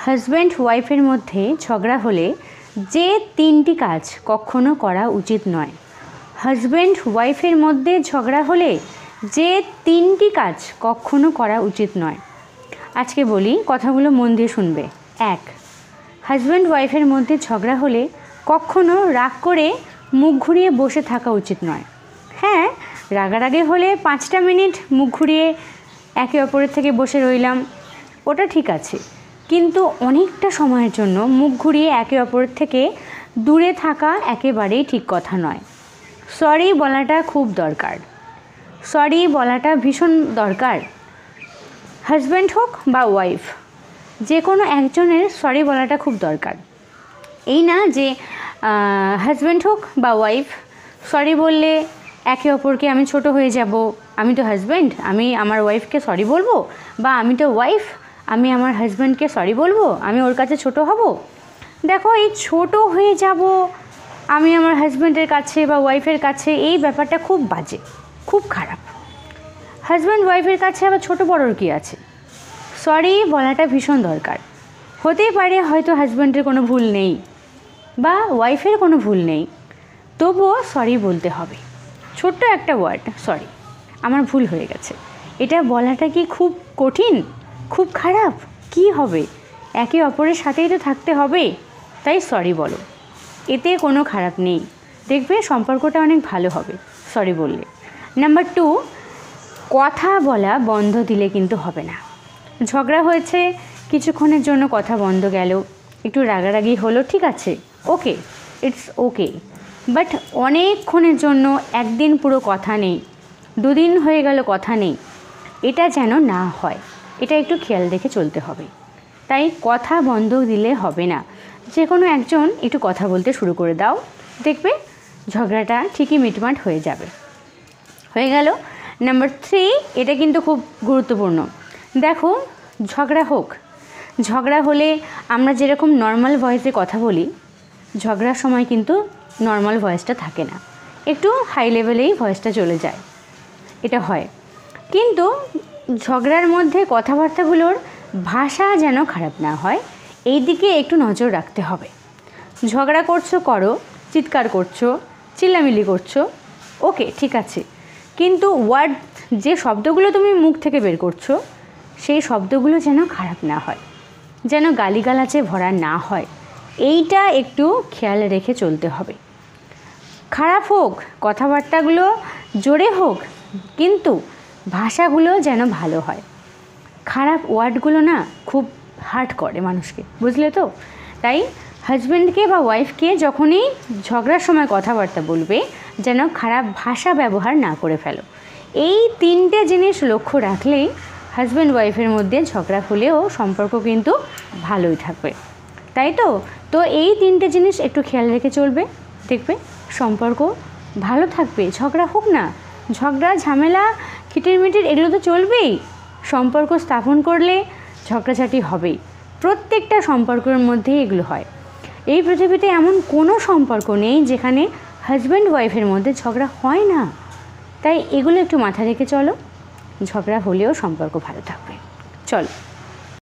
Husband ওয়াইফের মধ্যে ঝগড়া হলে যে তিনটি কাজ কখনো করা উচিত নয়। হাজব্যান্ড ওয়াইফের মধ্যে ঝগড়া হলে যে তিনটি কাজ কখনো করা উচিত নয়। আজকে বলি, কথাগুলো মন দিয়ে শুনবে। 1, হাজব্যান্ড ওয়াইফের মধ্যে ঝগড়া হলে কখনো রাগ করে মুখ ঘুরিয়ে বসে থাকা উচিত নয়। হ্যাঁ, রাগারাগি হলে 5টা মিনিট মুখ ঘুরিয়ে একে অপরের থেকে বসে রইলাম, ওটা ঠিক আছে, কিন্তু অনেকটা সময়ের জন্য মুখ ঘুরিয়ে একে অপরের থেকে দূরে থাকা একেবারেই ঠিক কথা নয়। সরি বলাটা খুব দরকার, সরি বলাটা ভীষণ দরকার। হাজব্যান্ড হোক বা ওয়াইফ, যে কোনো একজনের সরি বলাটা খুব দরকার। এই না যে হাজব্যান্ড হোক বা ওয়াইফ সরি বললে একে অপরকে আমি ছোট হয়ে যাব, আমি তো হাজব্যান্ড, আমি আমার ওয়াইফকে সরি বলবো, বা আমি তো ওয়াইফ, আমি আমার হাজব্যান্ডকে সরি বলবো, আমি ওর কাছে ছোট হব। দেখো, এই ছোট হয়ে যাব আমি আমার হাজব্যান্ডের কাছে বা ওয়াইফের কাছে, এই ব্যাপারটা খুব বাজে, খুব খারাপ। হাজব্যান্ড ওয়াইফের কাছে আবার ছোট বড়োর কী আছে? সরি বলাটা ভীষণ দরকার। হতেই পারে হয়তো হাজব্যান্ডের কোনো ভুল নেই বা ওয়াইফের কোনো ভুল নেই, তবুও সরি বলতে হবে। ছোট্ট একটা ওয়ার্ড, সরি, আমার ভুল হয়ে গেছে, এটা বলাটা কি খুব কঠিন, খুব খারাপ? কি হবে, একে অপরের সাথেই তো থাকতে হবে, তাই সরি বলো, এতে কোনো খারাপ নেই, দেখবে সম্পর্কটা অনেক ভালো হবে সরি বললে। নাম্বার 2, কথা বলা বন্ধ দিলে কিন্তু হবে না। ঝগড়া হয়েছে, কিছুক্ষণের জন্য কথা বন্ধ গেল, একটু রাগারাগি হলো, ঠিক আছে, ওকে, ইটস ওকে, বাট অনেকক্ষণের জন্য একদিন পুরো কথা নেই, 2 দিন হয়ে গেল কথা নেই, এটা যেন না হয়, এটা একটু খেয়াল রেখে চলতে হবে। তাই কথা বন্ধ দিলে হবে না, যে কোনো একজন একটু কথা বলতে শুরু করে দাও, দেখবে ঝগড়াটা ঠিকই মিটমাট হয়ে যাবে। হয়ে গেল। নাম্বার 3, এটা কিন্তু খুব গুরুত্বপূর্ণ। দেখো, ঝগড়া হলে আমরা যেরকম নর্মাল ভয়েসে কথা বলি, ঝগড়ার সময় কিন্তু নর্মাল ভয়েসটা থাকে না, একটু হাই লেভেলেই ভয়েসটা চলে যায়, এটা হয়। কিন্তু ঝগড়ার মধ্যে কথাবার্তাগুলোর ভাষা যেন খারাপ না হয়, এই দিকে একটু নজর রাখতে হবে। ঝগড়া করছো করো, চিৎকার করছো, চিল্লামিল্লি করছো, ওকে, ঠিক আছে, কিন্তু ওয়ার্ড, যে শব্দগুলো তুমি মুখ থেকে বের করছো, সেই শব্দগুলো যেন খারাপ না হয়, যেন গালিগালাজে ভরা না হয়, এইটা একটু খেয়াল রেখে চলতে হবে। খারাপ হোক, কথাবার্তাগুলো জোরে হোক, কিন্তু ভাষাগুলো যেন ভালো হয়। খারাপ ওয়ার্ডগুলো না খুব হার্ট করে মানুষকে, বুঝলে তো? তাই হাজব্যান্ডকে বা ওয়াইফকে যখনই ঝগড়ার সময় কথাবার্তা বলবে, যেন খারাপ ভাষা ব্যবহার না করে ফেলো। এই 3টে জিনিস লক্ষ্য রাখলেই হাজব্যান্ড ওয়াইফের মধ্যে ঝগড়া হলেও সম্পর্ক কিন্তু ভালোই থাকবে, তাই তো? তো এই 3টে জিনিস একটু খেয়াল রেখে চলবে, দেখবে সম্পর্ক ভালো থাকবে। ঝগড়া হোক না, ঝগড়া ঝামেলা খিটিরমিটির এগুলো তো চলবেই, সম্পর্ক স্থাপন করলে ঝগড়াঝাটি হবেই, প্রত্যেকটা সম্পর্কের মধ্যেই এগুলো হয়। এই পৃথিবীতে এমন কোনো সম্পর্ক নেই যেখানে হাজব্যান্ড ওয়াইফের মধ্যে ঝগড়া হয় না। তাই এগুলো একটু মাথায় রেখে চলো, ঝগড়া হলেও সম্পর্ক ভালো থাকবে। চলো।